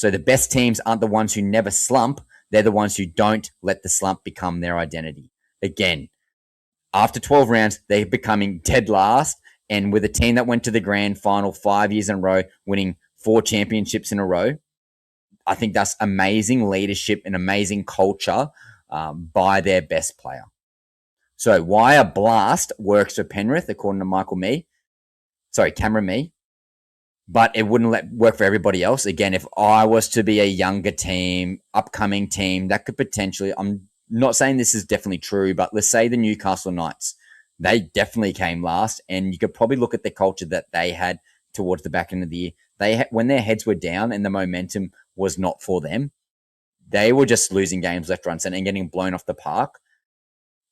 So the best teams aren't the ones who never slump. They're the ones who don't let the slump become their identity. Again, after 12 rounds, they're becoming dead last. And with a team that went to the grand final 5 years in a row, winning 4 championships in a row, I think that's amazing leadership and amazing culture by their best player. So why a blast works for Penrith, according to Cameron Mee, but it wouldn't work for everybody else. Again, if I was to be a younger team, upcoming team, that could potentially, I'm not saying this is definitely true, but let's say the Newcastle Knights, they definitely came last, and you could probably look at the culture that they had towards the back end of the year. When their heads were down and the momentum was not for them, they were just losing games left, right, and center and getting blown off the park.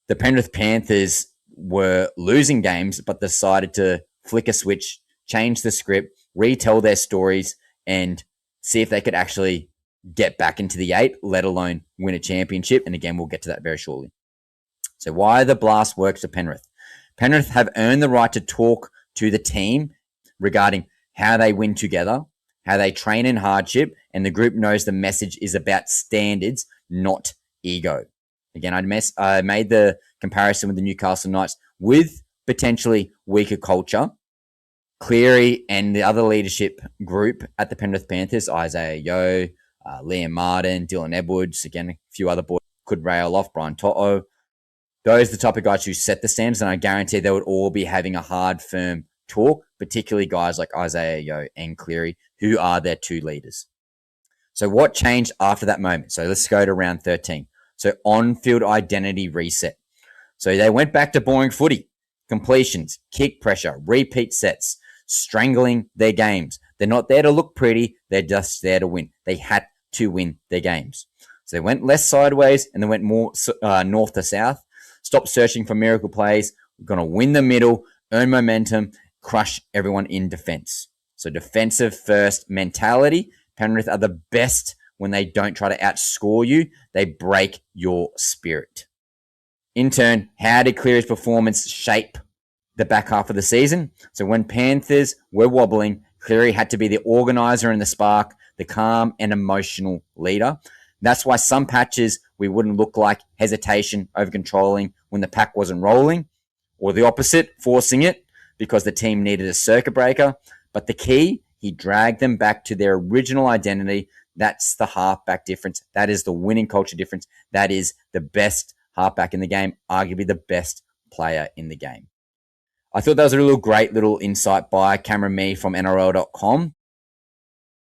The Penrith Panthers were losing games, but decided to flick a switch, change the script, retell their stories, and see if they could actually get back into the 8, let alone win a championship. And again, we'll get to that very shortly. So why the blast works for Penrith. Penrith have earned the right to talk to the team regarding how they win together, how they train in hardship, and the group knows the message is about standards, not ego. Again, I made the comparison with the Newcastle Knights with potentially weaker culture. Cleary and the other leadership group at the Penrith Panthers, Isaiah Yeo, Liam Martin, Dylan Edwards, again, a few other boys could rail off, Brian To'o. Those are the type of guys who set the standards, and I guarantee they would all be having a hard, firm talk, particularly guys like Isaiah Yeo and Cleary, who are their 2 leaders. So what changed after that moment? So let's go to round 13. So on-field identity reset. So they went back to boring footy, completions, kick pressure, repeat sets, strangling their games. They're not there to look pretty. They're just there to win. They had to win their games. So they went less sideways and they went more north to south. Stop searching for miracle plays. We're going to win the middle, earn momentum, crush everyone in defense. So defensive first mentality. Penrith are the best when they don't try to outscore you. They break your spirit. In turn, how did Cleary's performance shape the back half of the season? So when Panthers were wobbling, Cleary had to be the organizer and the spark, the calm and emotional leader. That's why some patches we wouldn't look like hesitation, over controlling when the pack wasn't rolling, or the opposite, forcing it because the team needed a circuit breaker. But the key, he dragged them back to their original identity. That's the halfback difference. That is the winning culture difference. That is the best halfback in the game, arguably the best player in the game. I thought that was a great little insight by Cameron Mee from NRL.com.